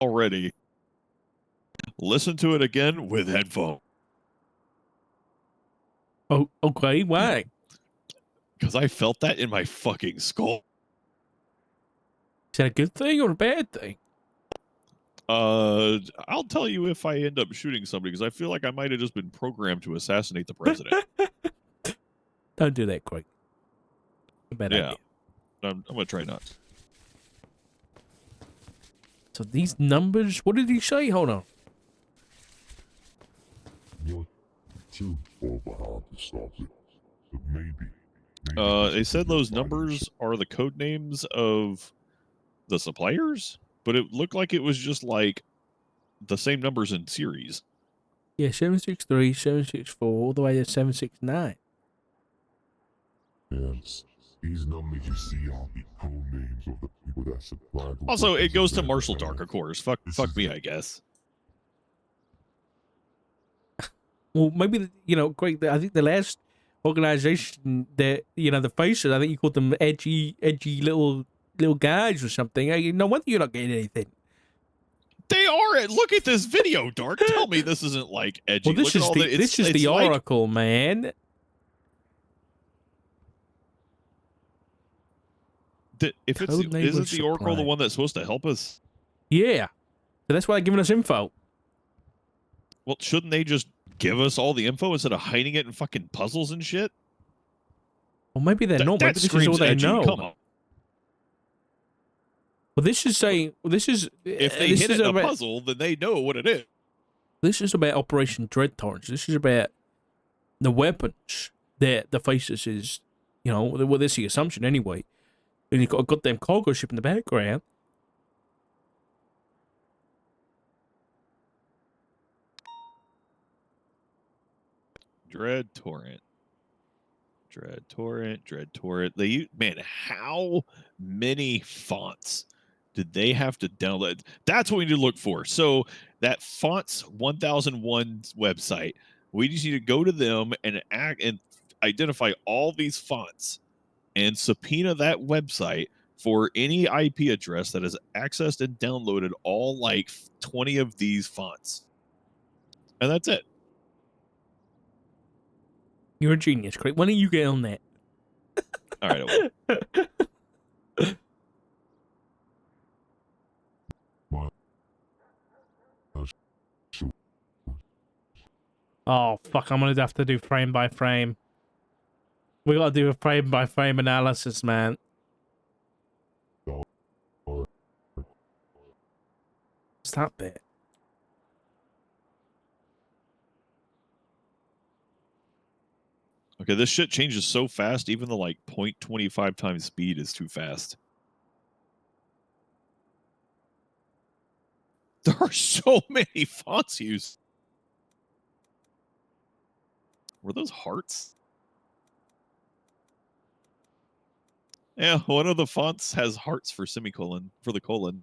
already. Listen to it again with headphones. Oh, okay. Why? Because I felt that in my fucking skull. Is that a good thing or a bad thing? I'll tell you if I end up shooting somebody, because I feel like I might have just been programmed to assassinate the president. Don't do that, quick. A bad idea. I'm gonna try not. So these numbers, what did he say? Hold on. You're too far behind to stop it. But maybe They said those numbers are the code names of the suppliers, but it looked like it was just like the same numbers in series. Yeah, 763, 764, all the way to 769. Yes, these numbers you see are the code names of the people that supplied. Also, it goes to Marshall Dark, of course. Fuck me, I guess. Well, maybe, you know, Greg, I think the last organization that, you know, the faces, I think you called them edgy little guys or something. No wonder you're not getting anything. They are. Look at this video, Dark. Tell me this isn't like edgy. Well, this Look at is the like, Oracle, man. If it's isn't the Oracle the one that's supposed to help us? Yeah, so that's why they're giving us info. Well, shouldn't they just give us all the info instead of hiding it in fucking puzzles and shit? Well, maybe they're not. Maybe this is all they edgy. know. Come on. Well, this is saying this is if they hit it in a puzzle, then they know what it is. This is about Operation Dread Torrents. This is about the weapons that the Faces is, you know, well, that's the assumption anyway. And you've got a goddamn cargo ship in the background. Dread Torrent. They man, how many fonts did they have to download? That's what we need to look for. So that Fonts 1001 website, we just need to go to them and identify all these fonts and subpoena that website for any IP address that has accessed and downloaded all like 20 of these fonts. And that's it. You're a genius, Craig. Why don't you get on that? All right, I will. Oh, fuck. I'm going to have to do frame by frame. We got to do a frame by frame analysis, man. Stop it. Okay, this shit changes so fast, even the like 0.25 times speed is too fast. There are so many fonts used. Were those hearts? Yeah, one of the fonts has hearts for semicolon, for the colon.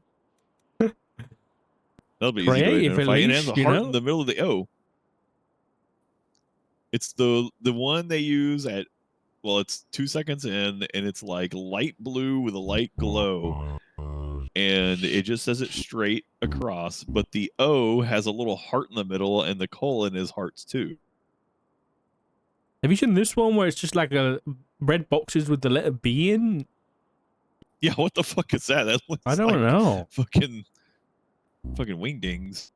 That'll be easy to identify. And it has a heart in the middle of the O. It's the one they use at, well, it's 2 seconds in, and it's like light blue with a light glow. And it just says it straight across, but the O has a little heart in the middle, and the colon is hearts too. Have you seen this one where it's just like a red boxes with the letter B in? Yeah, what the fuck is that? That looks I don't know. Fucking wingdings.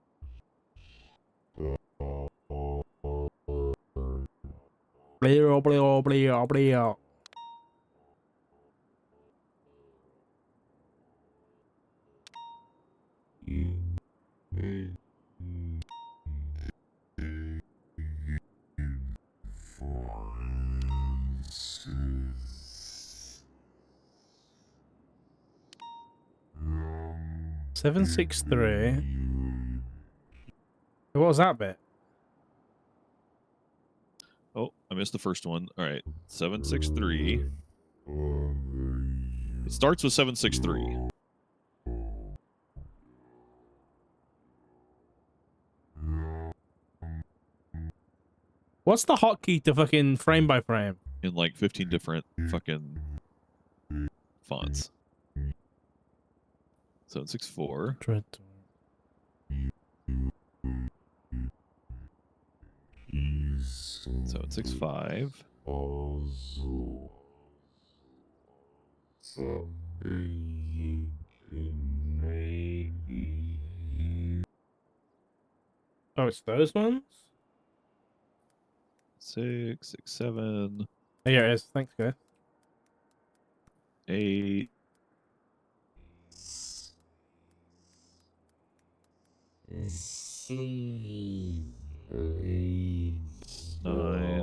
Blah, blah, blah, blah. Seven 6-3. What was that bit? Oh, I missed the first one. All right, 763. It starts with 763. What's the hotkey to fucking frame by frame? In like 15 different fucking fonts. 764. 765. Oh, it's those ones? 667. Oh, yeah, it is. Thanks, guys. 8. Nine.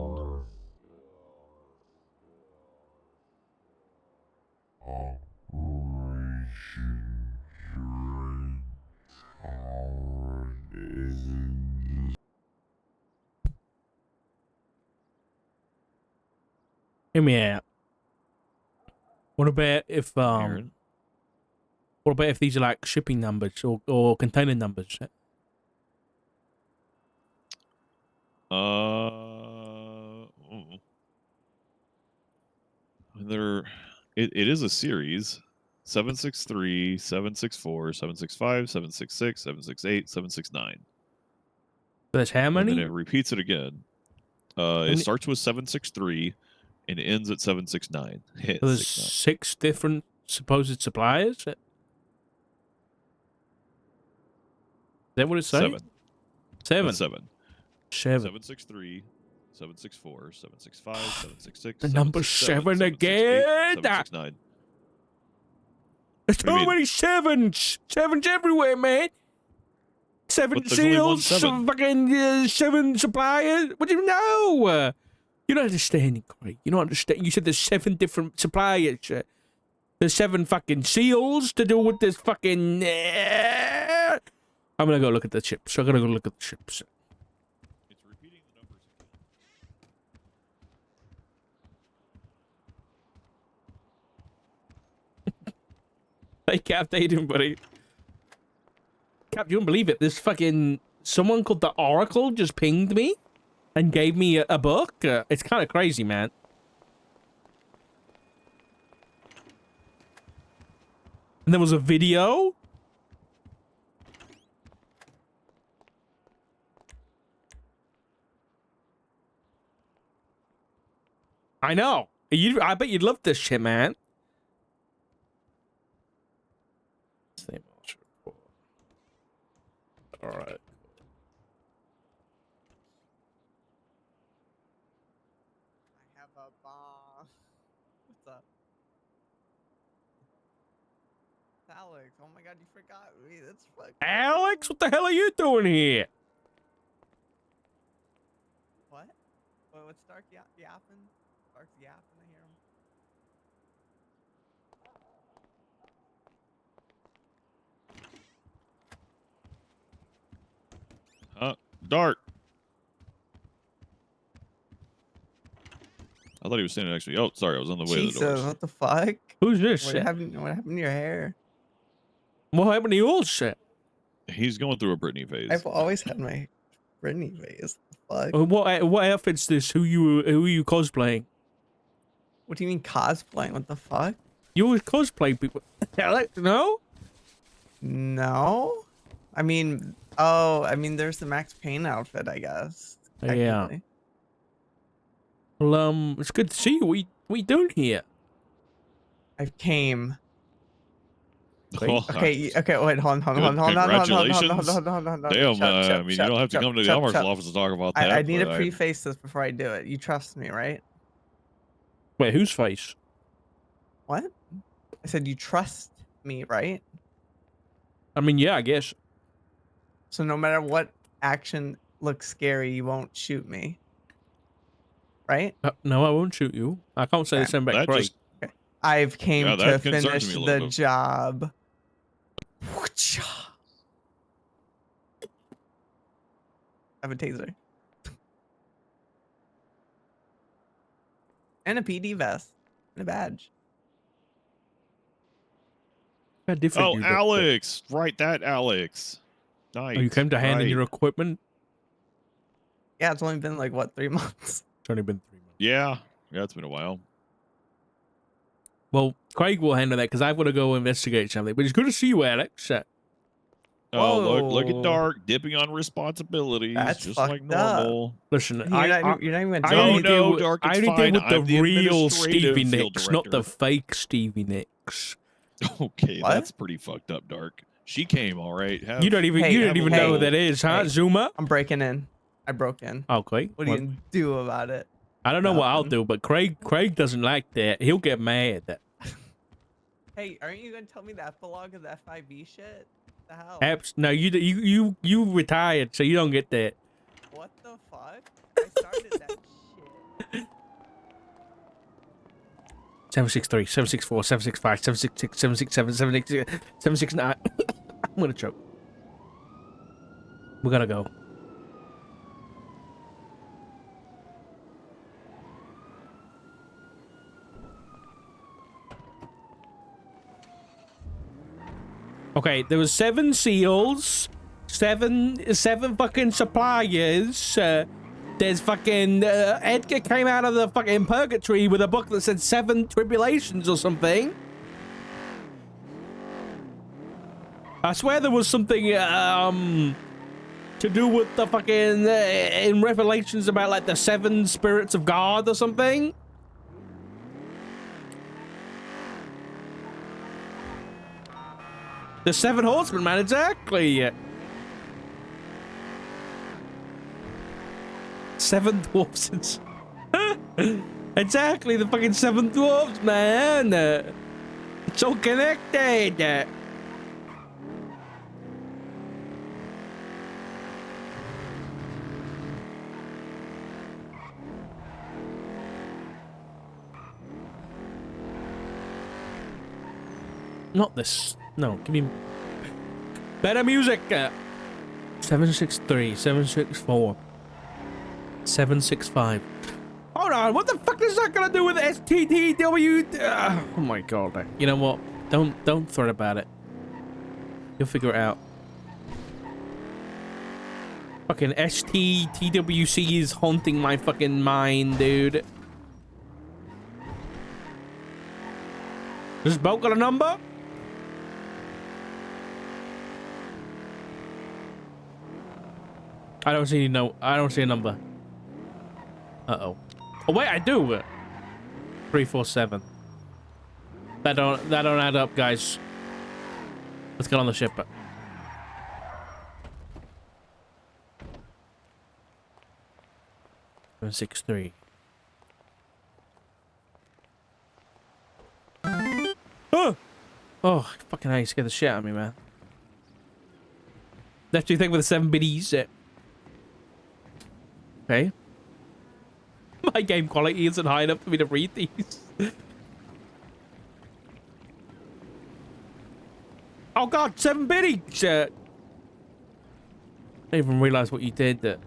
Hear me out. What about if Aaron. what about if these are like shipping numbers or container numbers? There, it is a series. 763, 764, 765, 766, 768, 769. That's how And then many? it repeats it again. It starts with 763 and ends at 769. So there's 6 different supposed suppliers? Is that what it's saying? 7. 7. That's 7. 7. 763, 764, 765, 766. The number 7 again. 769. There's What do you so many 7s. 7s everywhere, man. 7 But there's only one seals, 7. fucking 7 suppliers. What do you know? You're not understanding, Craig. You're not understanding. You said there's 7 different suppliers. There's 7 fucking seals to do with this fucking. I'm gonna go look at the chips. I'm gonna go look at the chips. It's repeating the numbers again. Hey, Cap, how you doing, buddy? Cap, you don't believe it. This fucking someone called the Oracle just pinged me and gave me a book. It's kind of crazy, man. And there was a video. I know. I bet you'd love this shit, man. All right. I have a bomb. What's up? Alex, oh my god, you forgot me. That's fucking Alex, what the hell are you doing here? What? What's Stark yapping? Stark's yapping, I hear him. Dart. I thought he was standing next to me. Oh, sorry, I was on the way to the Jesus, doors. what the fuck? Who's this What shit? happened to your hair? What happened to your shit? He's going through a Britney phase. I've always had my Britney face. Fuck. What outfit's this? Who you cosplaying? What do you mean cosplaying? What the fuck? You always cosplay people. Alex, no? No? I mean, oh, I mean, there's the Max Payne outfit, I guess. Yeah. technically. Well, it's good to see you. What you doing here? I came. Wait, Okay, okay, wait, hold on. Congratulations. Damn, I mean, you don't have to come to the Elmer's office to talk about that. I need to but preface this before I do it. You trust me, right? Wait, whose face? What? I said you trust me, right? I mean, yeah, I guess. So no matter what action looks scary, you won't shoot me. Right? No, I won't shoot you. I can't say the same about that Craig. just I've came Yeah, to that concerns finish me a the little bit. job. I have a taser. And a PD vest. And a badge. How different Oh, you look. Alex. Right, that Alex. Nice. Oh, you came to hand in right. your equipment? Yeah, it's only been like, what, 3 months? It's only been 3 months. Yeah, it's been a while. Well, Craig will handle that because I've got to go investigate something. But it's good to see you, Alex. Oh, look at Whoa. Dark dipping on responsibilities, That's just like fucked up. normal. Listen, You're not even I No, only telling deal no, with, Dark, I it's only deal fine. with the I'm the real Stevie administrative field Nicks, not the director. fake Stevie Nicks. Okay, What? that's pretty fucked up, Dark. She came all right. You don't even Hey, know who hey, that is, huh, hey. Zuma? I'm breaking in. I broke in. Okay. What are you gonna do about it? I don't know what I'll Nothing. do, but Craig doesn't like that. He'll get mad. Hey, aren't you gonna tell me the epilogue of the FIB shit? The hell? No, you retired, so you don't get that. What the fuck? I started that shit. 763, 764, 765, 766, 767, 766, 769. I'm gonna choke. We gotta go. Okay, there was 7 seals, seven fucking suppliers. There's fucking Edgar came out of the fucking purgatory with a book that said 7 tribulations or something. I swear there was something to do with the fucking in Revelations about like the 7 spirits of God or something. The 7 horsemen, man, exactly. 7 dwarfs. Exactly, the fucking 7 dwarfs, man. It's all connected. Not this. No, give me better music. 763, 764, 765. Hold on, what the fuck is that gonna do with STTW? Oh my god. You know what? Don't fret about it. You'll figure it out. Fucking STTWC is haunting my fucking mind, dude. Does this boat got a number? I don't see a number. Uh-oh. Oh wait, I do. 347. That don't add up, guys. Let's get on the ship. 763. Oh! Oh, fucking hell, you scared the shit out of me, man. That's what you think with the 7 biddies. Okay. My game quality isn't high enough for me to read these. Oh god, 7 biddies! I didn't even realize what you did.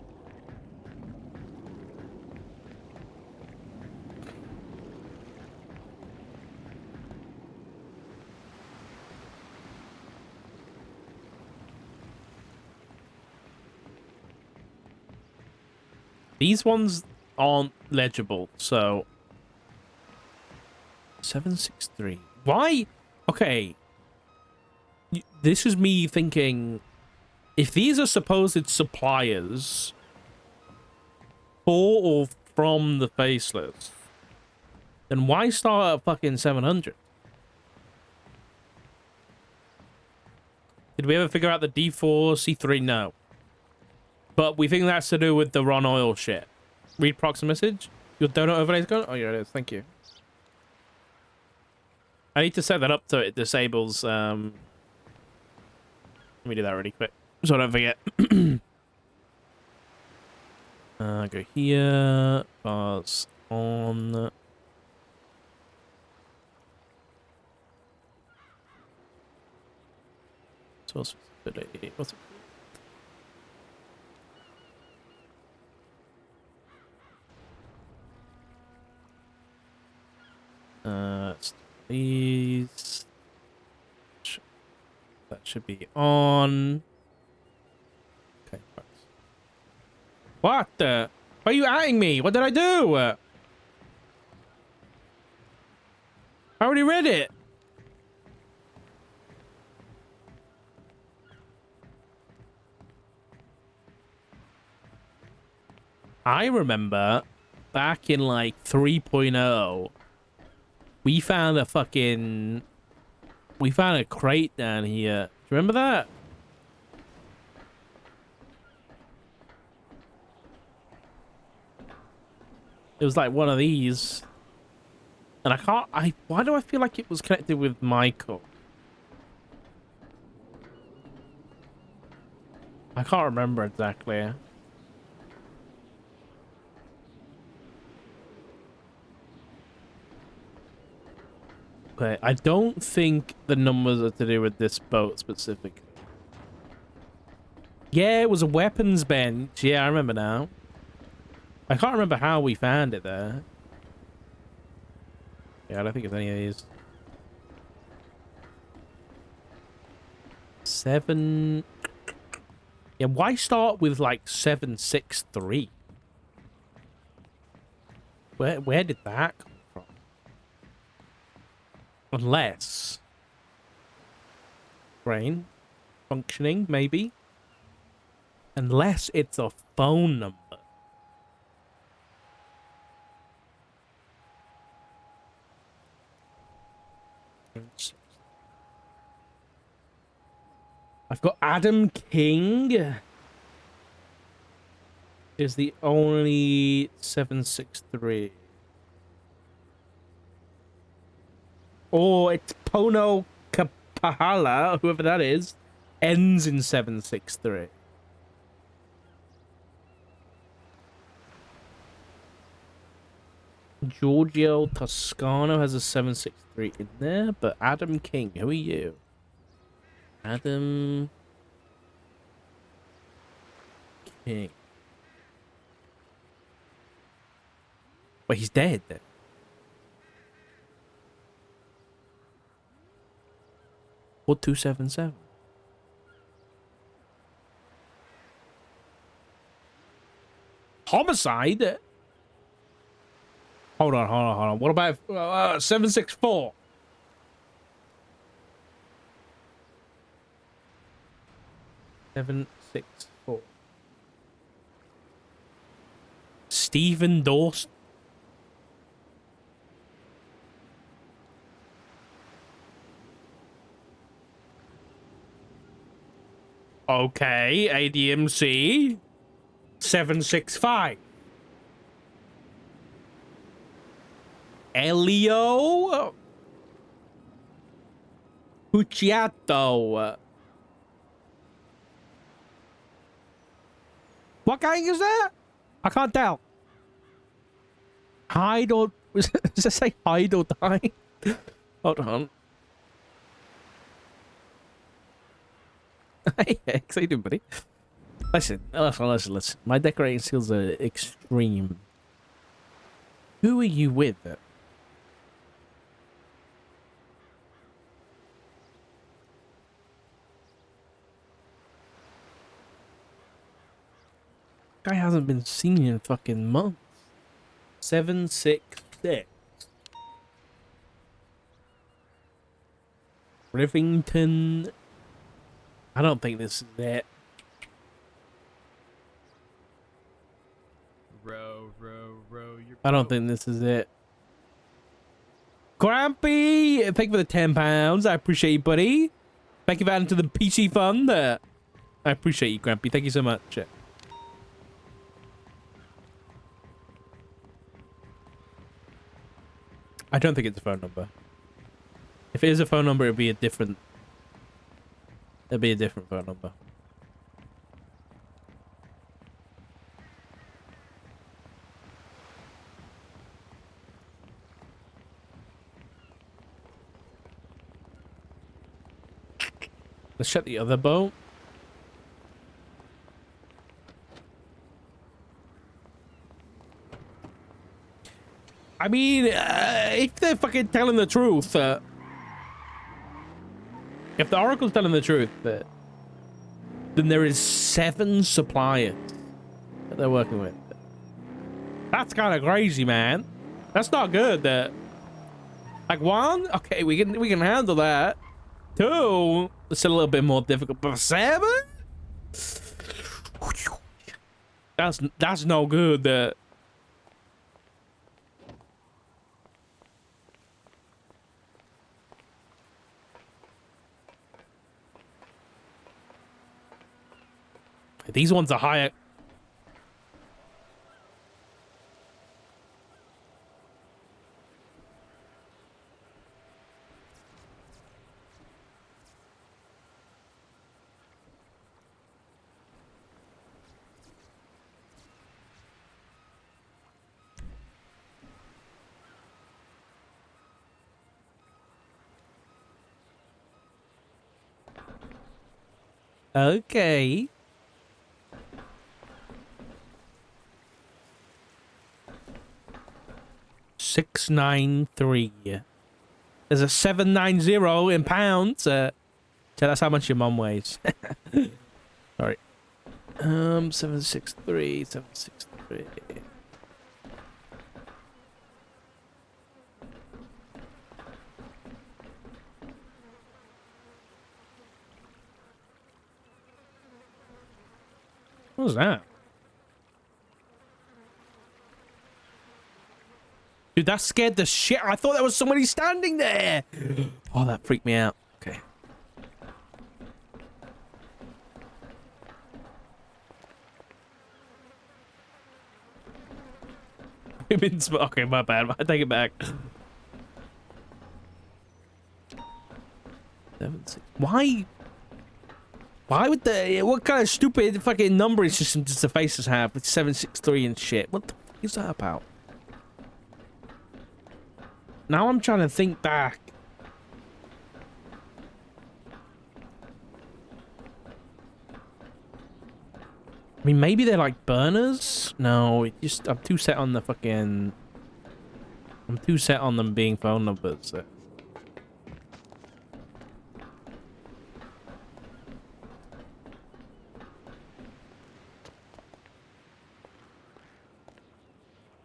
These ones aren't legible, so 763. Why? Okay. This is me thinking, if these are supposed suppliers for or from the Faceless, then why start at fucking 700? Did we ever figure out the D4, C3? No. But we think that's to do with the Ron Oil shit. Read proxy message. Your donut overlay's gone? Oh, yeah, it is. Thank you. I need to set that up so it disables. Let me do that really quick so I don't forget. Go here. Bars on. Source visibility. What's it? These. That should be on. Okay. What the? Why are you eyeing me? What did I do? I already read it. I remember back in like 3.0, we found a crate down here. Do you remember that? It was like one of these. And why do I feel like it was connected with Michael? I can't remember exactly. Okay, I don't think the numbers are to do with this boat specifically. Yeah, it was a weapons bench. Yeah, I remember now. I can't remember how we found it there. Yeah, I don't think it's any of these. 7... Yeah, why start with like 763? Where did that come from? Unless brain functioning, maybe. Unless it's a phone number. I've got Adam King. Is the only 763. Or it's Pono Kapahala, whoever that is, ends in 763. Giorgio Toscano has a 763 in there, but Adam King, who are you? Adam King. But he's dead then. Or 277. Homicide? Hold on. What about 764? Stephen Dorst. Okay, ADMC 765. Elio Pucciato. What gang is that? I can't tell. Hide or does it say hide or die? Hold on. Hey, how you doing, buddy? Listen. My decorating skills are extreme. Who are you with? Guy hasn't been seen in fucking months. 766. Rivington. I don't think this is it. Row. I don't think this is it. Grampy, thank you for the £10. I appreciate you, buddy. Thank you for adding to the PC fund. I appreciate you, Grampy. Thank you so much. I don't think it's a phone number. If it is a phone number, it'd be a different phone number. Let's check the other boat. I mean, if they're fucking telling the truth, if the Oracle's telling the truth, then there is 7 suppliers that they're working with. That's kind of crazy, man. That's not good. Like 1, okay, we can handle that. 2, it's a little bit more difficult, but 7? That's no good. These ones are higher. Okay. $693. There's a 790 in pounds. So that's how much your mum weighs. Sorry. 763. What was that? Dude, that scared the shit. I thought there was somebody standing there. Oh, that freaked me out. Okay. Okay, my bad. I take it back. 7-6. Why? Why would the... What kind of stupid fucking numbering system does the faces have with 763 and shit? What the fuck is that about? Now I'm trying to think back. I mean, maybe they're like burners? No, it just... I'm too set on the fucking... I'm too set on them being phone numbers.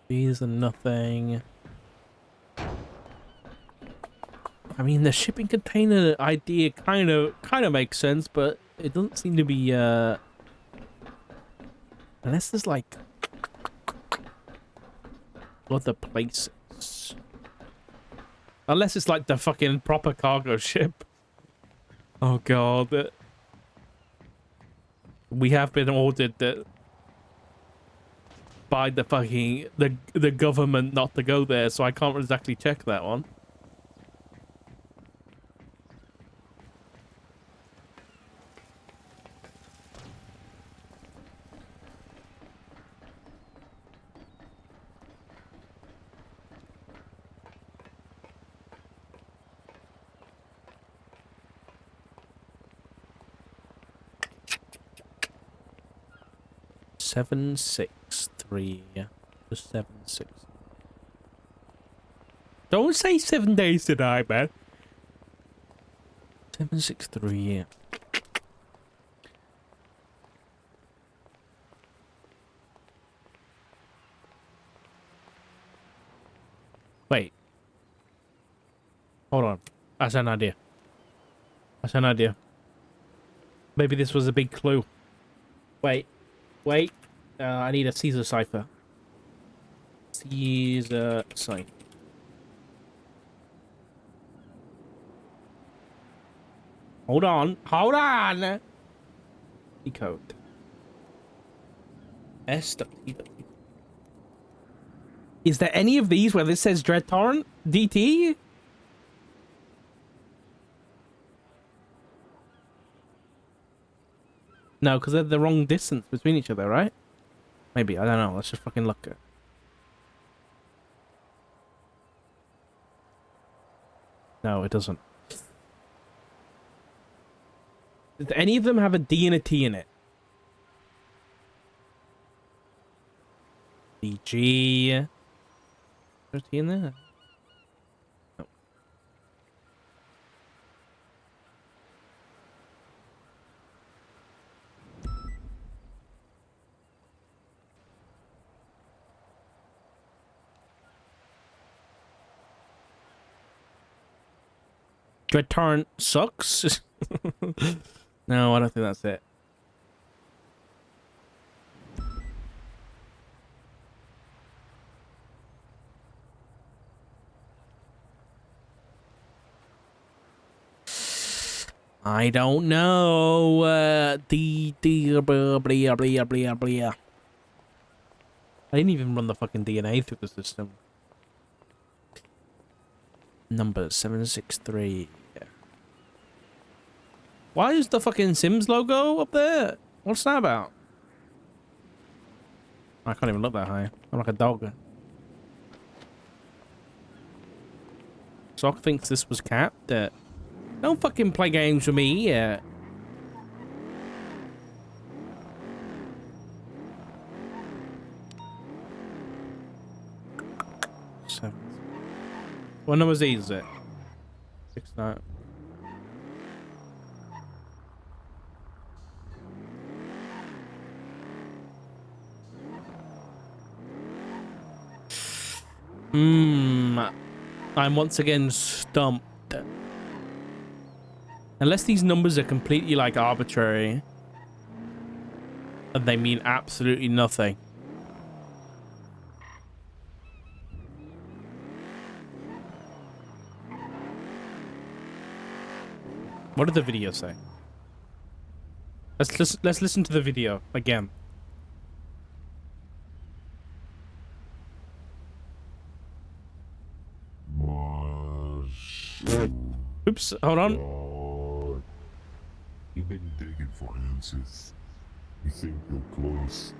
These are nothing. I mean, the shipping container idea kind of makes sense, but it doesn't seem to be unless there's like other places. Unless it's like the fucking proper cargo ship. Oh god. We have been ordered that by the fucking the government not to go there, so I can't exactly check that one. Seven, 6, 3. Just 7, 6. Don't say 7 days to die, man. 7, 6, 3. Wait. Hold on. That's an idea. That's an idea. Maybe this was a big clue. Wait. Wait. I need a Caesar cipher. Caesar cipher. Hold on. Hold on. Decode. SW. Is there any of these where this says Dread Torrent? DT? No, because they're the wrong distance between each other, right? Maybe, I don't know. Let's just fucking look at. No, it doesn't. Does any of them have a D and a T in it? DG. Is there a T in there? No. Dread Torrent sucks? No, I don't think that's it. I don't know. Blah, blah, blah, blah, blah. I didn't even run the fucking DNA through the system. Number 763. Why is the fucking Sims logo up there? What's that about? I can't even look that high. I'm like a dog. Sock thinks this was capped. Don't fucking play games with me. Seven. What number is it? 69. I'm once again stumped. Unless these numbers are completely like arbitrary and they mean absolutely nothing. What did the video say? Let's listen to the video again. Oops, hold on. You've been digging for answers. You think you're close,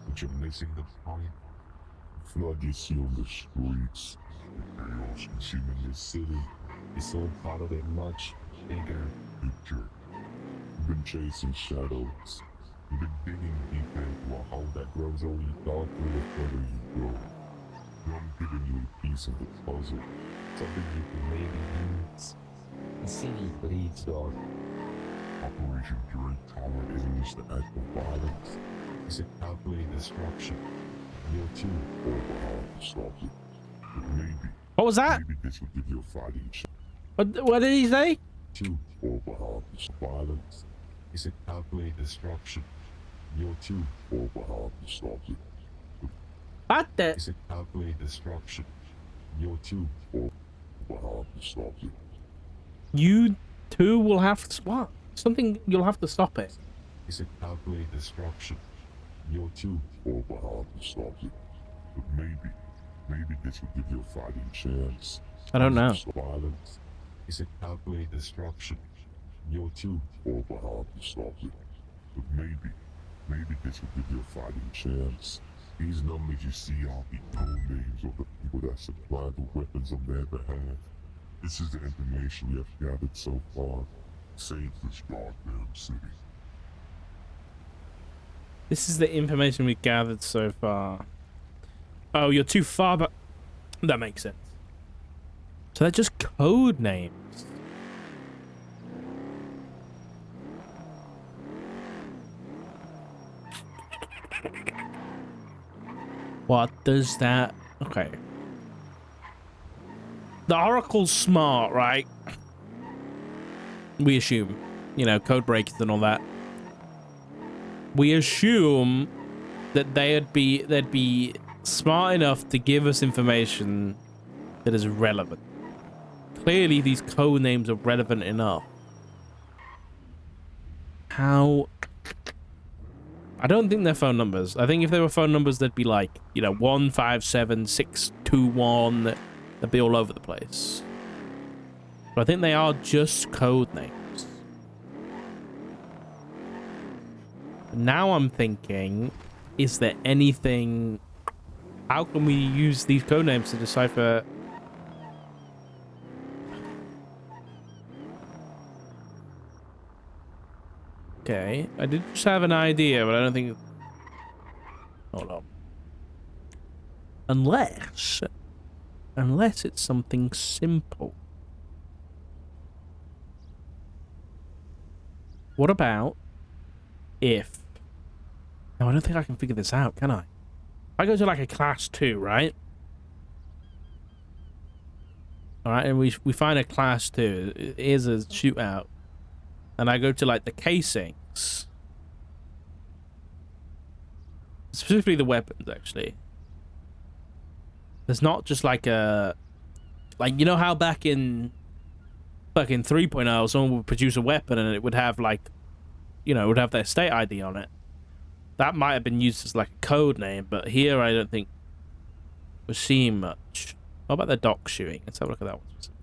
but you're missing the point. The flood you see on the streets, the chaos consuming this city, it's all part of a much bigger picture. You've been chasing shadows. You've been digging deep into a hole that grows only darker the further you go. I'm giving you a piece of the puzzle, something you can maybe use. The city bleeds dark. Operation Dread Tower isn't just an act of violence. It's a calculated destruction. You're too overpowered to stop it. But maybe. What was that? Maybe this will give you a fighting chance. What did he say? Too overpowered to stop violence. It's a calculated destruction. You're too overpowered to stop it. What the? It's a calculated destruction. You're too overpowered to stop it. You two will have to what? Something you'll have to stop it. It's a calculated destruction. You're too overpowered to stop it. But maybe this will give you a fighting chance. I don't know. Violence. It's a calculated destruction. You're too overpowered to stop it. But maybe this will give you a fighting chance. These numbers you see are the code names of the people that supply the weapons on their behalf. This is the information we have gathered so far. Save this goddamn city. This is the information we gathered so far. Oh, you're too far, but that makes sense. So they're just code names. What does that... Okay. The Oracle's smart, right? We assume. You know, code breakers and all that. We assume that they'd be smart enough to give us information that is relevant. Clearly, these code names are relevant enough. How... I don't think they're phone numbers. I think if they were phone numbers, they'd be like, you know, 157621. They'd be all over the place. But I think they are just code names. Now I'm thinking, is there anything... How can we use these code names to decipher... Okay, I did just have an idea, but I don't think... Hold on. Unless it's something simple. What about if... No, I don't think I can figure this out, can I? If I go to like a class 2, right? Alright, and we find a class 2. Here's a shootout. And I go to like the casings. Specifically the weapons, actually. There's not just like a... Like, you know how back in fucking 3.0, someone would produce a weapon and it would have like, you know, it would have their state ID on it. That might have been used as like a code name, but here I don't think we're seeing much. What about the dock shooting? Let's have a look at that one specifically.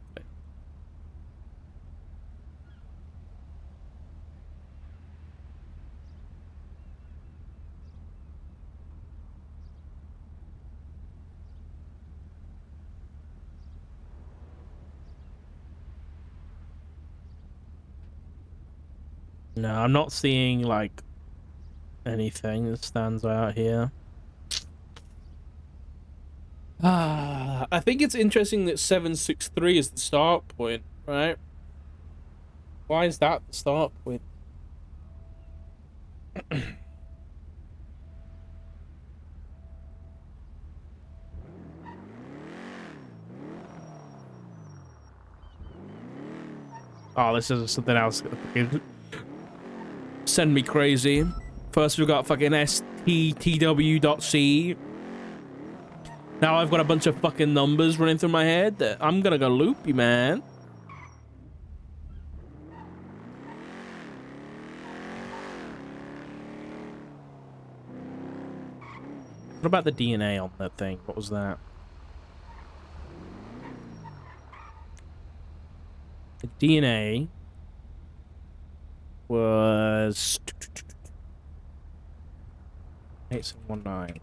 No, I'm not seeing like anything that stands out here. I think it's interesting that 763 is the start point, right? Why is that the start point? Oh, this is something else. Send me crazy. First, we've got fucking sttw.c. Now I've got a bunch of fucking numbers running through my head that I'm gonna go loopy, man. What about the DNA on that thing? What was that? The DNA was 8719.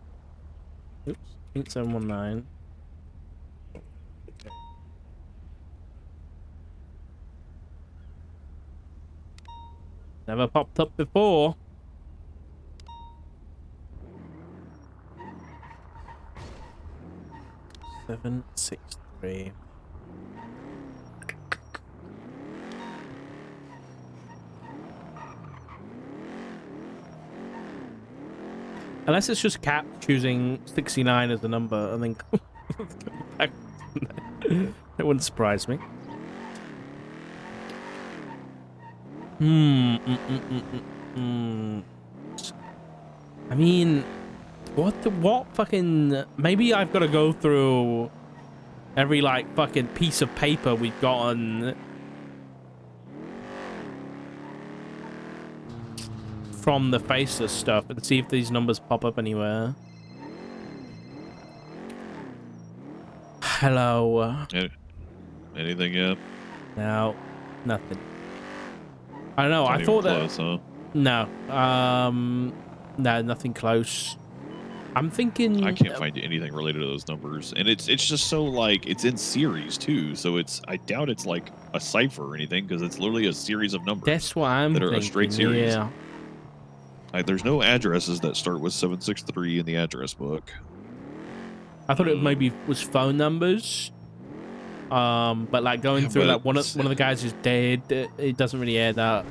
Oops, 8719. Never popped up before. Seven, 6, 3. Unless it's just Cap choosing 69 as the number, I think. It wouldn't surprise me. I mean, what fucking... Maybe I've got to go through every, like, fucking piece of paper we've gotten from the faceless stuff and see if these numbers pop up anywhere. Hello. Anything yet? No, nothing. I don't know. Not I even thought close, that. huh? No. No, nothing close. I'm thinking. I can't find anything related to those numbers, and it's just so like it's in series too. So I doubt it's like a cipher or anything because it's literally a series of numbers. That's what I'm that are thinking. a straight series. Yeah. Like, there's no addresses that start with 763 in the address book. I thought it maybe was phone numbers. But like going through, like one of the guys is dead. It doesn't really add up.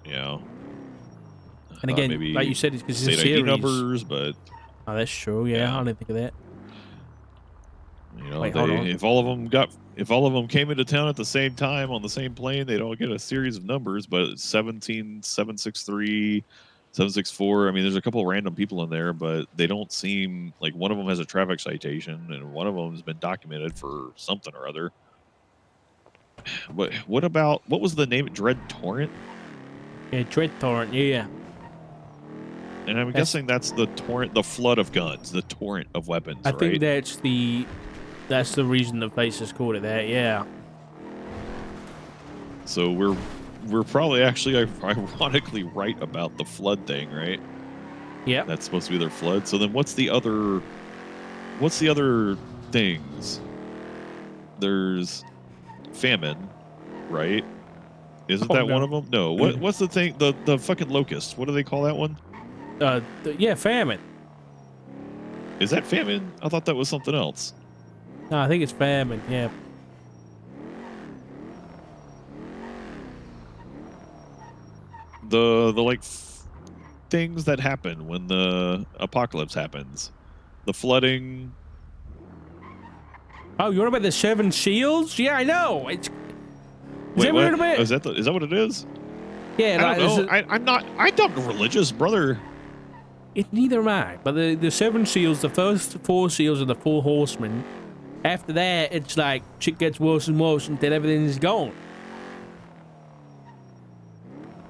Yeah. And again, like you said, it's because it's a state ID series. numbers, but Oh, that's true. Yeah, I didn't think of that. you know, Wait, hold on. if all of them came into town at the same time on the same plane, they'd all get a series of numbers. But 17, 763, 764. I mean, there's a couple of random people in there, but they don't seem like one of them has a traffic citation, and one of them has been documented for something or other. What about what was the name? Dread Torrent. Yeah, Dread Torrent. Yeah. And I'm guessing that's the torrent, the flood of guns, the torrent of weapons. I think that's the reason the Faces called it that. Yeah. So we're probably actually ironically right about the flood thing, right? Yeah. That's supposed to be their flood. So then what's the other things? There's famine, right? Isn't that one of them? No. What's the thing? The fucking locust. What do they call that one? Yeah, famine. Is that famine? I thought that was something else. No, I think it's famine. Yeah. The like things that happen when the apocalypse happens, the flooding. Oh, you're about the 7 shields? Yeah, I know. It's. Wait, what? Is that what it is? Yeah, I don't know. I'm not religious, brother. Neither am I. But the 7 seals, the first 4 seals are the 4 horsemen. After that, it's like shit gets worse and worse until everything is gone.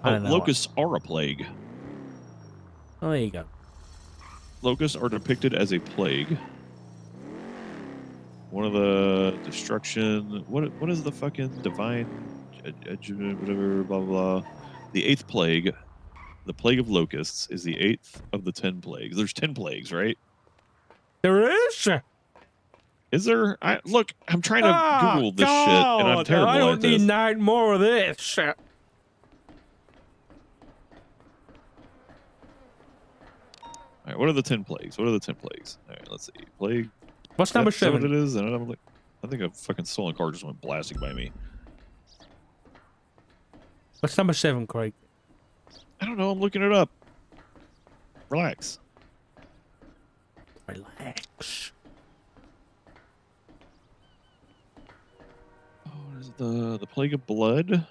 I don't know. Locusts are a plague. Oh, there you go. Locusts are depicted as a plague. One of the destruction. What is the fucking divine, whatever, blah blah blah. The 8th plague, the plague of locusts, is the 8th of the 10 plagues. There's 10 plagues, right? There is. Is there? Look, I'm trying to Google this shit, and I'm terrible I don't at this. need 9 more of this. All right, what are the 10 plagues? What are the 10 plagues? All right, let's see. Plague. What's number Is that 7? what it is? And I'm like, I think a fucking stolen car just went blasting by me. What's number 7, Craig? I don't know. I'm looking it up. Relax. Relax. Oh, is it the plague of blood?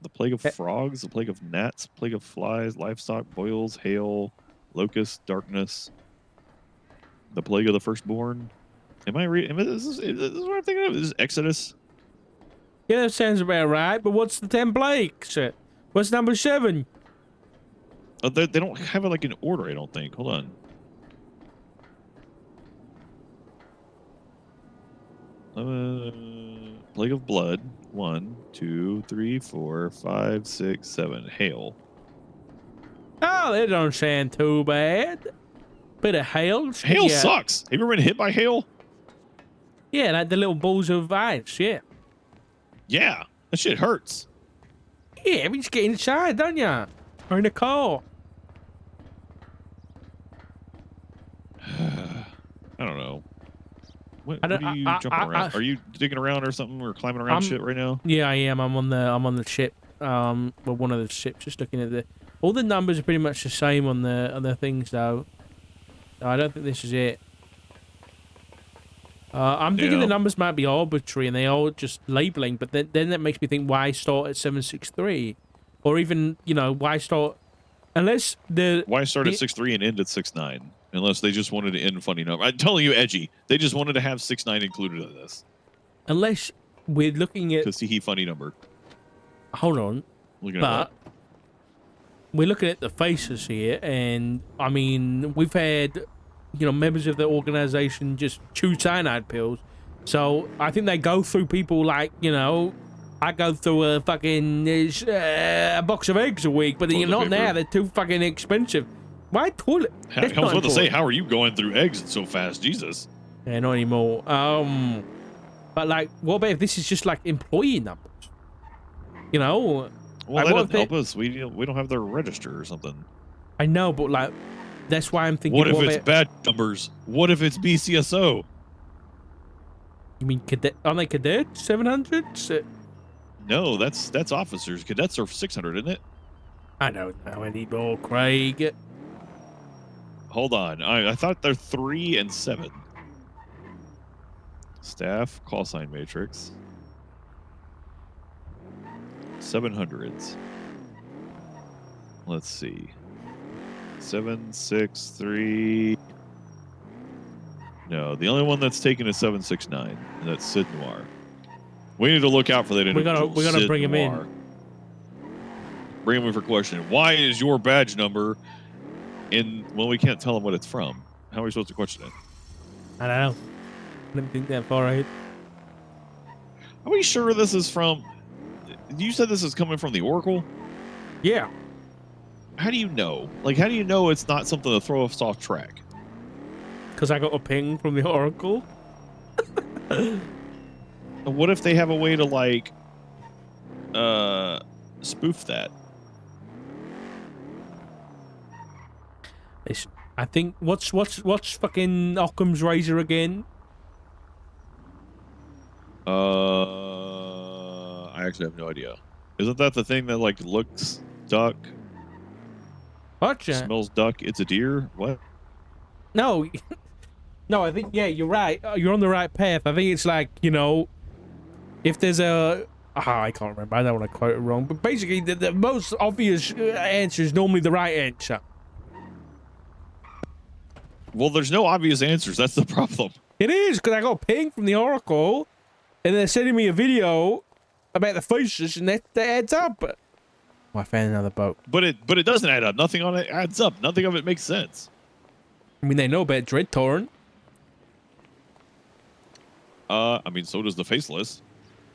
The plague of frogs, the plague of gnats, plague of flies, livestock, boils, hail, locusts, darkness, the plague of the firstborn. Am I reading? Is this what I'm thinking of? Is this Exodus? Yeah, that sounds about right, but what's the 10 plagues? What's number 7? Oh, they don't have it like in order, I don't think. Hold on. Plague of blood. 1, 2, 3, 4, 5, 6, 7. Hail. Oh, that don't sound too bad. Bit of hail. Hail sucks. Have you ever been hit by hail? Yeah, like the little balls of ice, yeah. Yeah, that shit hurts. Yeah, we just get inside, don't ya? Or in a car. I don't know. What I don't- are you jumping around? Are you digging around or something, or climbing around shit right now? Yeah, I am. I'm on the ship. Well, one of the ships. Just looking at all the numbers are pretty much the same on the things though. I don't think this is it. I'm thinking the numbers might be arbitrary and they are just labeling, but then that makes me think why start at 763, or even why start unless why start at 6.3 and end at 6.9 unless they just wanted to end funny number. I'm telling you, edgy. They just wanted to have 6.9 included in this. Unless we're looking at he funny number. Hold on, but we're looking at the faces here, and I mean we've had members of the organization just chew cyanide pills. So I think they go through people like, I go through a fucking a box of eggs a week, but they're not now. They're too fucking expensive. Why toilet? I was about to say, how are you going through eggs so fast? Jesus. Yeah, not anymore. But like, what about if this is just like employee numbers? Well, that doesn't help us. We don't have their register or something. I know, but like, that's why I'm thinking. What if it's bad numbers? What if it's BCSO? You mean cadet? Aren't they cadets? 700s? No, that's officers. Cadets are 600, isn't it? I don't know anymore, Craig. Hold on. I thought they're 3 and 7. Staff call sign matrix. 700s. Let's see. 763. No, the only one that's taken is 769, and that's Sid Noir. We need to look out for that individual. We gotta bring him in. Bring him in for question. Why is your badge number in? Well, we can't tell him what it's from. How are we supposed to question it? I don't know. I didn't think that far ahead. Are we sure this is from? You said this is coming from the Oracle? Yeah. How do you know? Like, how do you know it's not something to throw us off track? Because I got a ping from the Oracle. What if they have a way to like spoof that? I think what's fucking Occam's razor again? I actually have no idea. Isn't that the thing that like looks duck? What? Smells duck. It's a deer. What? No, no. I think you're right. You're on the right path. I think it's like if there's a I can't remember. I don't want to quote it wrong, but basically the most obvious answer is normally the right answer. Well, there's no obvious answers. That's the problem. It is, because I got pinged from the Oracle, and they're sending me a video about the faces, and that adds up. Oh, I found another boat. But it doesn't add up. Nothing on it adds up. Nothing of it makes sense. I mean, they know about Dread Torrent. I mean, so does the Faceless.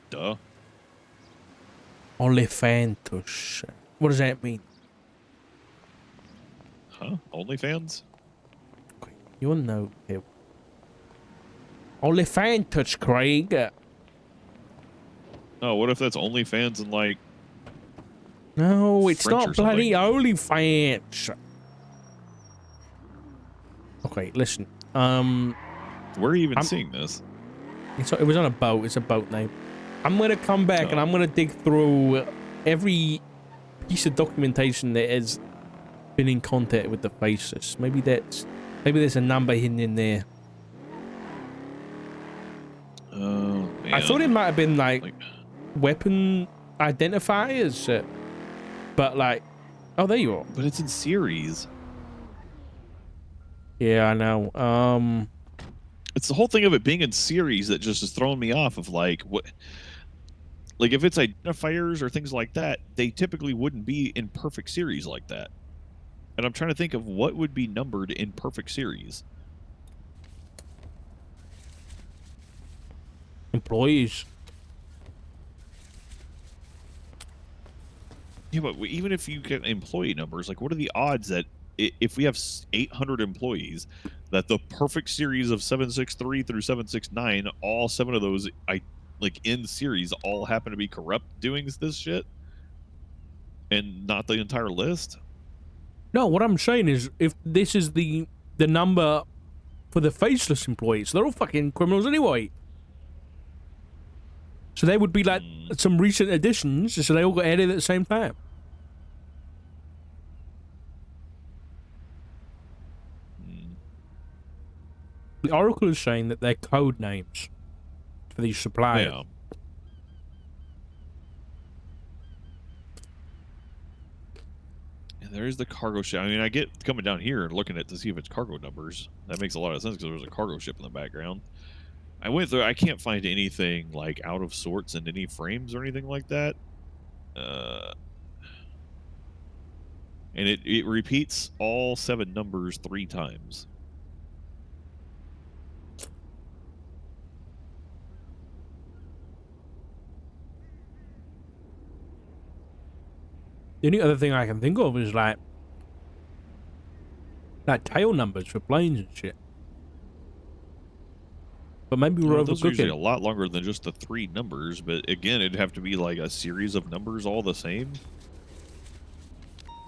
Duh. Olifantus. What does that mean? Huh? OnlyFans? You'll know. Olifantus, Craig. Oh, what if that's OnlyFans and like? No, it's French or not bloody something? OnlyFans. Okay, listen. Where are you even seeing this? It was on a boat. It's a boat name. I'm gonna come back and I'm gonna dig through every piece of documentation that has been in contact with the faces. Maybe there's a number hidden in there. Oh, man. I thought it might have been like weapon identifiers, but like, oh, there you are. But it's in series. Yeah, I know. It's the whole thing of it being in series that just is throwing me off of like what. Like if it's identifiers or things like that, they typically wouldn't be in perfect series like that. And I'm trying to think of what would be numbered in perfect series. Employees. Yeah, but even if you get employee numbers, like what are the odds that if we have 800 employees, that the perfect series of 763 through 769, all 7 of those, like in series, all happen to be corrupt doing this shit, and not the entire list? No, what I'm saying is, if this is the number for the faceless employees, they're all fucking criminals anyway. So they would be like some recent additions, so they all got added at the same time. The Oracle is saying that they're code names for these suppliers. Yeah. And there is the cargo ship. I mean, I get coming down here and looking at to see if it's cargo numbers. That makes a lot of sense because there was a cargo ship in the background. I went through. I can't find anything like out of sorts in any frames or anything like that. And it repeats all 7 numbers 3 times. The only other thing I can think of is like tail numbers for planes and shit. But maybe we're Those are usually a overcooking. lot longer than just the 3 numbers, but again, it'd have to be like a series of numbers all the same.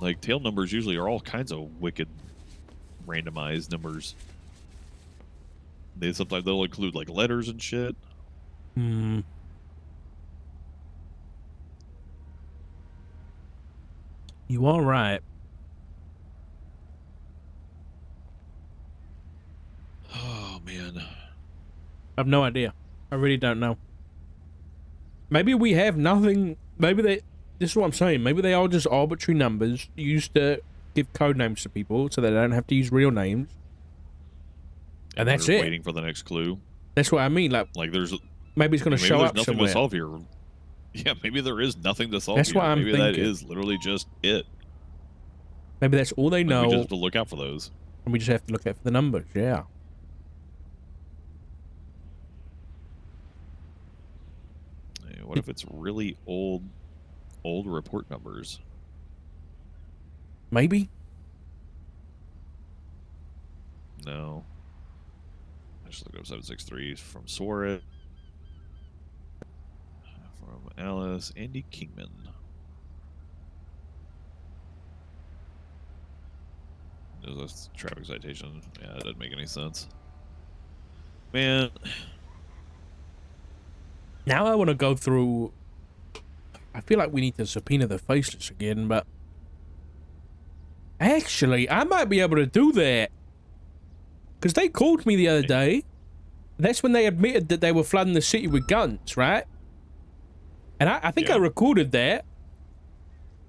Like tail numbers usually are all kinds of wicked randomized numbers. Sometimes they'll include like letters and shit. Hmm. You are right. Oh man. I have no idea. I really don't know. Maybe we have nothing. Maybe they. This is what I'm saying. Maybe they are just arbitrary numbers used to give code names to people so they don't have to use real names. And that's we're it. Waiting for the next clue. That's what I mean. Like there's maybe it's going to maybe show there's up nothing somewhere. to solve here. Yeah, maybe there is nothing to solve That's here. what I'm maybe that thinking. is literally just it. Maybe that's all they Like, know. we just have to look out for those. And we just have to look out for the numbers. Yeah. Hey, what if it's really old report numbers? Maybe. No. I just looked up 763 from Suarez. From Alice, Andy Kingman. There's a traffic citation. Yeah, that doesn't make any sense. Man. Now I want to go through. I feel like we need to subpoena the faceless again, but actually, I might be able to do that because they called me the other day. That's when they admitted that they were flooding the city with guns, right? And I think I recorded that.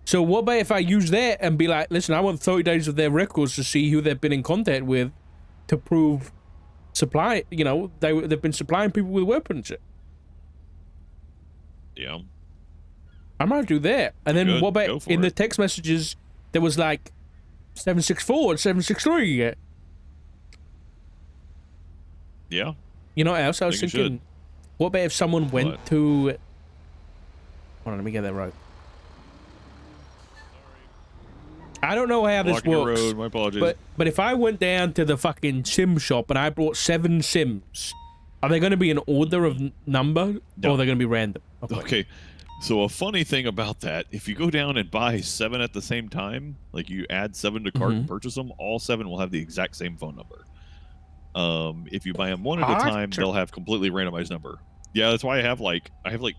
So what about if I use that and be like, listen, I want 30 days of their records to see who they've been in contact with to prove supply. You know, they've been supplying people with weapons. Yeah. I might do that. And then Good. what Go about for in the it. text messages? There was like 764 and 763. Yeah. You know what else I was Think you should. thinking? What about if someone went What? to? Hold on, let me get that right. I don't know how this Blocking your works. road. My apologies. But if I went down to the fucking sim shop and I brought 7 sims, are they going to be in order of number, No. or are they going to be random? Okay. So a funny thing about that, if you go down and buy 7 at the same time, like you add 7 to cart and purchase them, all 7 will have the exact same phone number. If you buy them one at a time, they'll have completely randomized number. Yeah, that's why I have like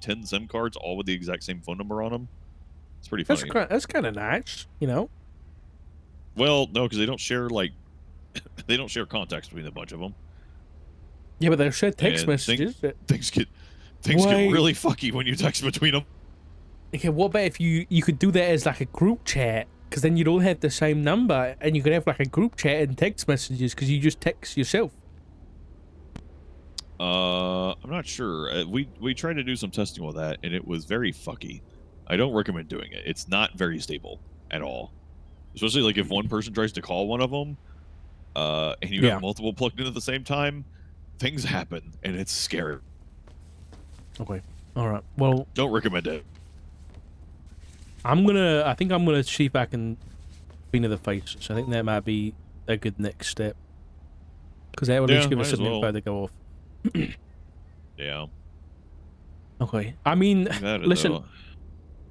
10 SIM cards, all with the exact same phone number on them. It's pretty funny. That's kind of nice, you know. Well, no, because they don't share they don't share contacts between a bunch of them. Yeah, but they'll share text And messages. Things get really fucky when you text between them. Okay, what about if you could do that as like a group chat? Because then you'd all have the same number, and you could have like a group chat and text messages because you just text yourself. I'm not sure. We tried to do some testing with that, and it was very fucky. I don't recommend doing it. It's not very stable at all. Especially like if one person tries to call one of them, and you have multiple plugged in at the same time, things happen, and it's scary. Okay. All right. Well, don't recommend it. I think I'm gonna see if I can clean the faces. I think that might be a good next step. Because that would at least give us some info to go off. Yeah. Okay. I mean, listen.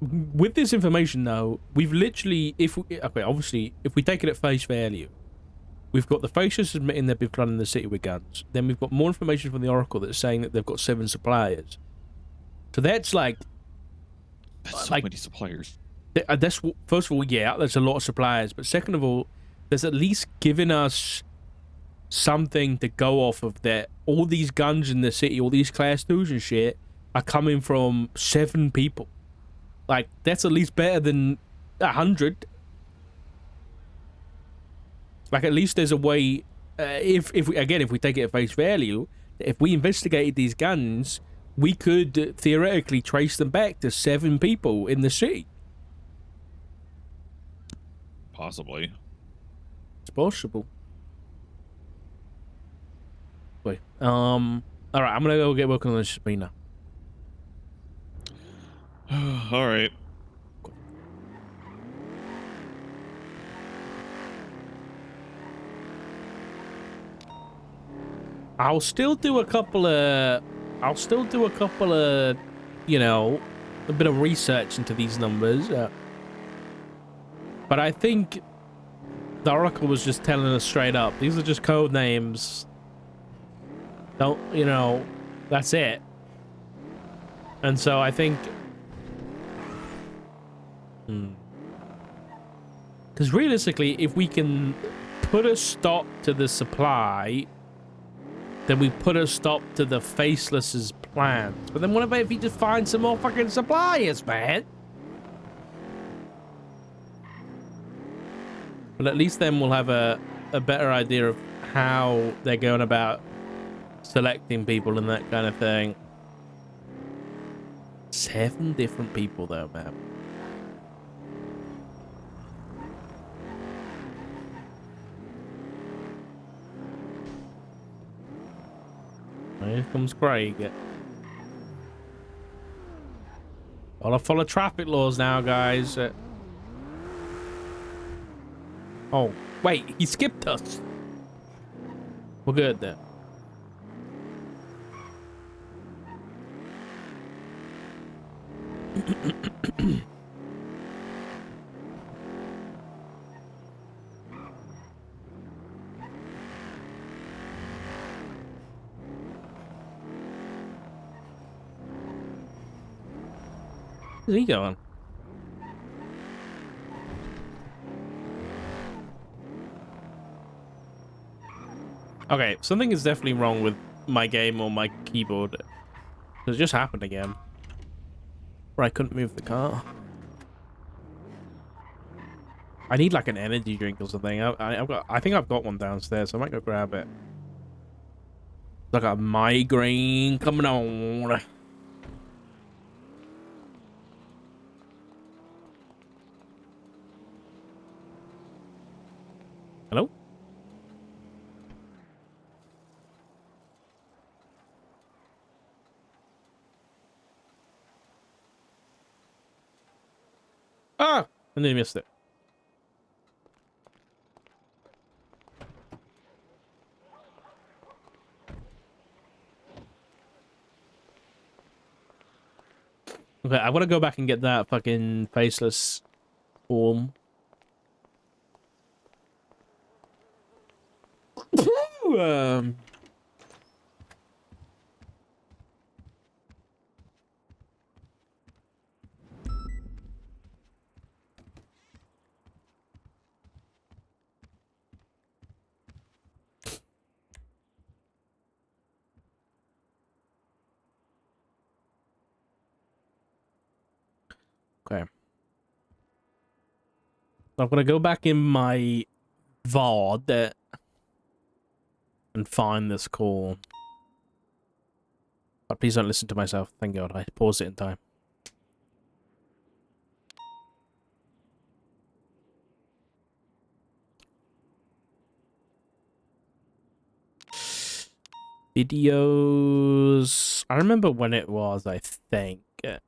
With this information, though, we've literally, obviously, if we take it at face value, we've got the faces admitting they've been flooding the city with guns. Then we've got more information from the Oracle that's saying that they've got 7 suppliers. So that's like... That's so many suppliers. That's, first of all, yeah, there's a lot of suppliers. But second of all, there's at least given us something to go off of that all these guns in the city, all these class 2s and shit, are coming from 7 people. Like, that's at least better than 100. Like, at least there's a way, if we take it at face value, if we investigated these guns, we could theoretically trace them back to 7 people in the city. Possibly. It's possible. Wait, all right, I'm gonna go get working on this subpoena. All right. I'll still do a couple of, you know, a bit of research into these numbers. But I think the Oracle was just telling us straight up, these are just code names. Don't, you know, that's it. And so I think... Because realistically, if we can put a stop to the supply, then we put a stop to the Faceless's plans. But then what about if he just finds some more fucking suppliers, man? But at least then we'll have a better idea of how they're going about selecting people and that kind of thing. 7 different people though, man. Here comes Craig. Gotta follow traffic laws now, guys. Oh, wait, he skipped us. We're good then. Where's he going? Okay, something is definitely wrong with my game or my keyboard. It just happened again. Where I couldn't move the car. I need like an energy drink or something. I think I've got one downstairs, so I might go grab it. I got a migraine coming on. Hello? Ah! I nearly missed it. Okay, I want to go back and get that fucking faceless form. um... Okay. I'm gonna go back in my VOD and find this call. But please don't listen to myself. Thank God. I paused it in time. Videos. I remember when it was, I think. It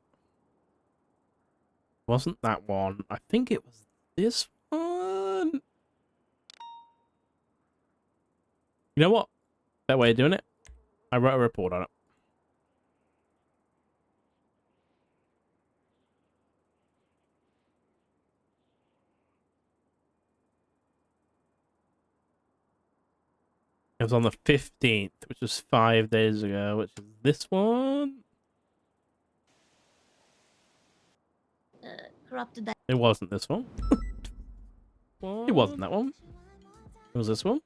wasn't that one. I think it was this one. You know what? That way of doing it. I wrote a report on it. It was on the 15th, which was 5 days ago, which is this one. Corrupted. It wasn't this one. It wasn't that one. It was this one.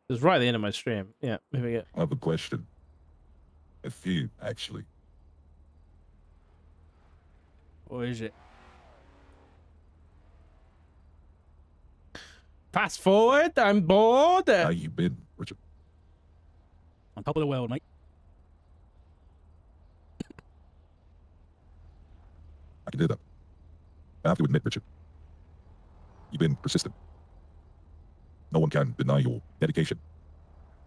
It was right at the end of my stream. Yeah, here we go. I have a question. A few, actually. What is it? Fast forward, I'm bored. How you been, Richard? On top of the world, mate. I can do that. I have to admit, Richard, you've been persistent. No one can deny your dedication,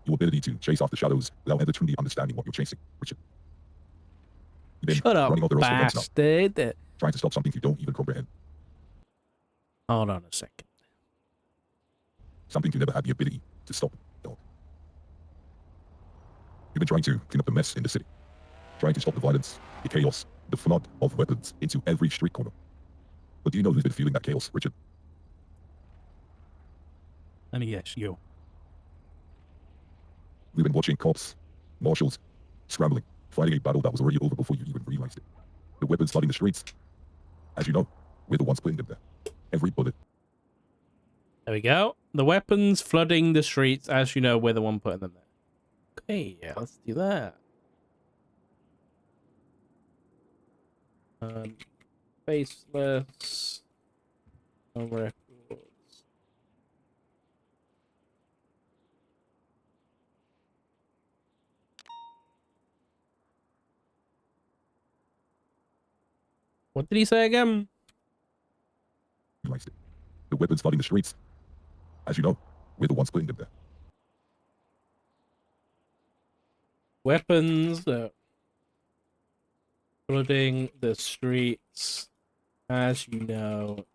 your ability to chase off the shadows without ever truly understanding what you're chasing, Richard. You've been Shut up, running all the rest of the now, bastard. trying to stop something you don't even comprehend, Hold on a second. something you never had the ability to stop, dog. You've been trying to clean up the mess in the city, trying to stop the violence, the chaos, the flood of weapons into every street corner. But do you know who's been feeling that chaos, Richard? Let me guess, you. We've been watching cops, marshals, scrambling, fighting a battle that was already over before you even realized it. The weapons flooding the streets. As you know, we're the ones putting them there. Every bullet. There we go. The weapons flooding the streets. As you know, we're the one putting them there. Okay, yeah, let's do that. Faceless. No records. What did he say again? Realized it. The weapons flooding the streets. As you know, we're the ones putting them there. Weapons flooding the streets. As you know.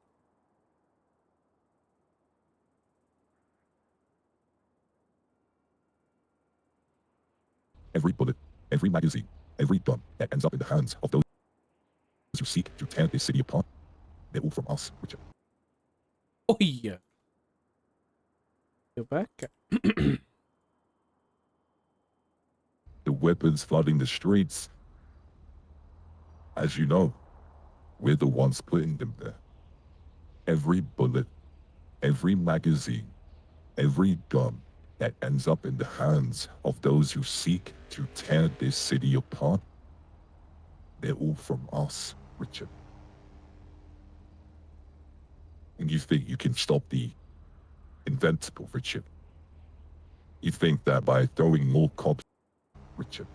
Every bullet, every magazine, every gun that ends up in the hands of those who seek to tear this city apart, they're all from us, Richard. Oh yeah. Go back. The weapons flooding the streets. As you know, we're the ones putting them there. Every bullet, every magazine, every gun that ends up in the hands of those who seek to tear this city apart, they're all from us, Richard. And you think you can stop the invincible, Richard? You think that by throwing more cops, Richard,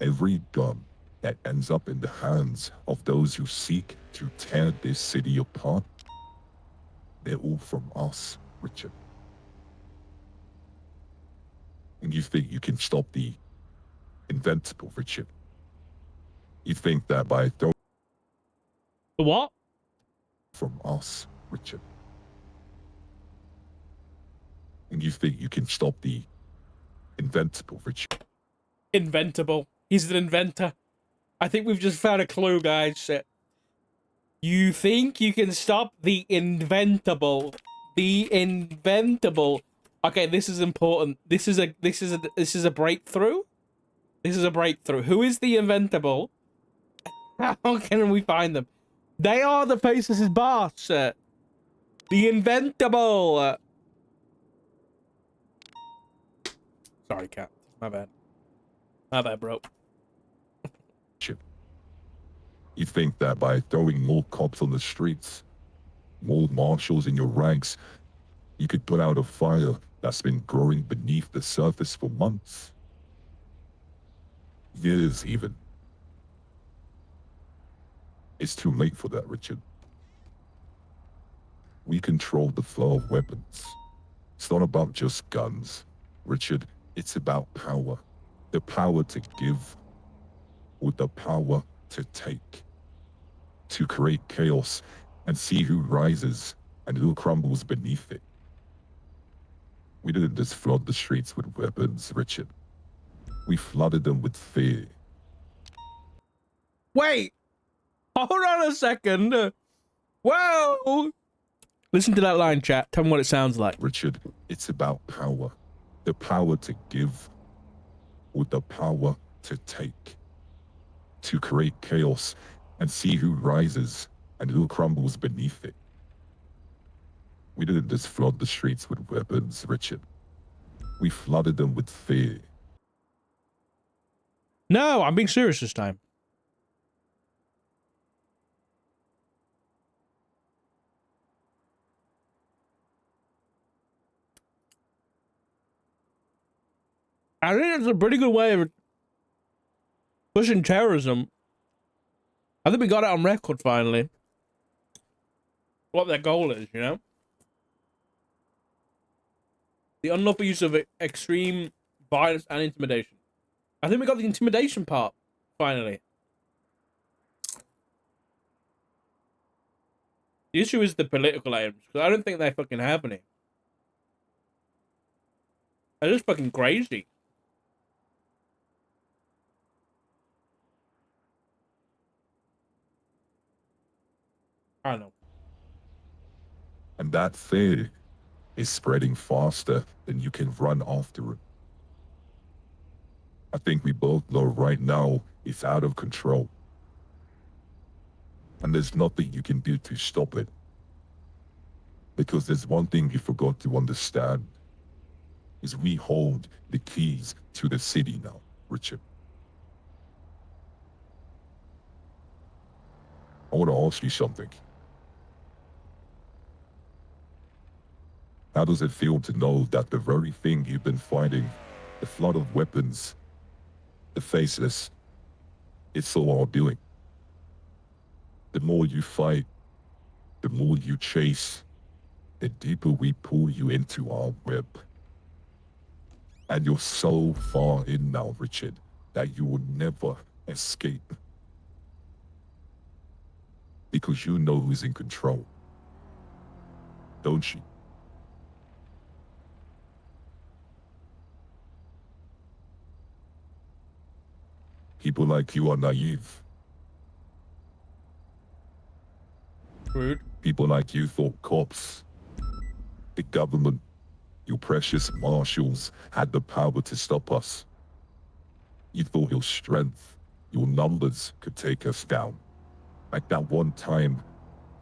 every gun that ends up in the hands of those who seek to tear this city apart, they're all from us, Richard. And you think you can stop the invincible, Richard? You think that by throwing The what? from us, Richard? And you think you can stop the invincible, Richard? Inventable. He's an inventor. I think we've just found a clue, guys. You think you can stop the inventable? The inventable. Okay, this is important. This is a breakthrough. This is a breakthrough. Who is the inventable? How can we find them? They are the Faceless's boss. The inventable. Sorry, Cap. My bad. My bad, bro. You think that by throwing more cops on the streets, more marshals in your ranks, you could put out a fire that's been growing beneath the surface for months? Years, even. It's too late for that, Richard. We control the flow of weapons. It's not about just guns, Richard. It's about power. The power to give, with the power to take. To create chaos and see who rises and who crumbles beneath it. We didn't just flood the streets with weapons, Richard. We flooded them with fear. Wait! Hold on a second. Whoa! Listen to that line, chat. Tell me what it sounds like. Richard, it's about power. The power to give, with the power to take. To create chaos and see who rises and who crumbles beneath it. We didn't just flood the streets with weapons, Richard. We flooded them with fear. No, I'm being serious this time. I think it's a pretty good way of pushing terrorism. I think we got it on record finally. What their goal is, you know? The unlawful use of extreme violence and intimidation. I think we got the intimidation part finally. The issue is the political aims, because I don't think they fucking have any. They're just fucking crazy. I don't know. And that fear is spreading faster than you can run after it. I think we both know right now it's out of control. And there's nothing you can do to stop it. Because there's one thing you forgot to understand, is we hold the keys to the city now, Richard. I want to ask you something. How does it feel to know that the very thing you've been fighting, the flood of weapons, the faceless, it's all our doing? The more you fight, the more you chase, the deeper we pull you into our web. And you're so far in now, Richard, that you will never escape. Because you know who's in control. Don't you? People like you are naive. Rude. People like you thought cops, the government, your precious marshals had the power to stop us. You thought your strength, your numbers could take us down. Like that one time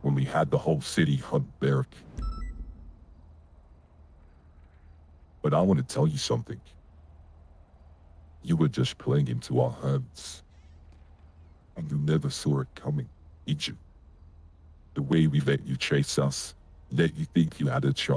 when we had the whole city hunt Barrack. But I want to tell you something. You were just playing into our hands. And you never saw it coming, did you? The way we let you chase us, let you think you had a chance.